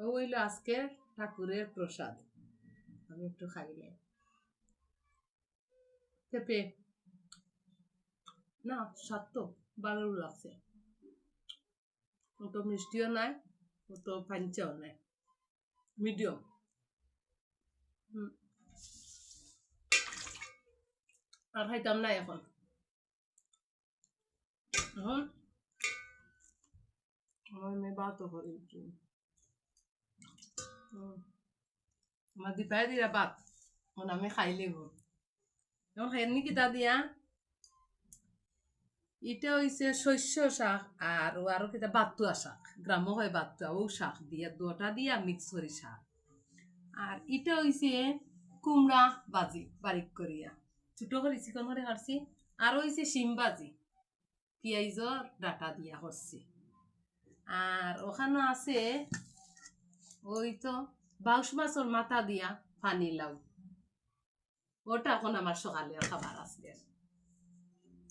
ও হইল আজকের ঠাকুরের প্রসাদ। আমি একটু খাইলে পেঁপে না, স্বাদ তো ভালো লাগছে। অত মিষ্টিও নাই, অত পাঞ্চাও নাই, মিডিয়াম। আর খাইতাম না এখন। এখন আমার মেয়ে ভাতও করে আমার দিপাই দিরা ভাত, এখন আমি খাইলে এখন খাইনি কিতা দিয়া। এটা হইছে শস্য শাক আর আরো কিতা বাতুয়া শাক, গ্রাম্য হয় বাতুয়া, ও শাক দিয়া দুটা দিয়া মিক্স করি শাক। আর এটা হইছে কুমড়া বাজি বারিক করিয়া ছোট করে চিকন করে কাটছি। আর হইছে শিম বাজি পেঁয়াজর ডাটা দিয়া করছি। আর ওখানে আছে ওই তো বাউশ মাছের মাথা দিয়া পানি লাউ, ওটা এখন আমার সকালের খাবার আছে।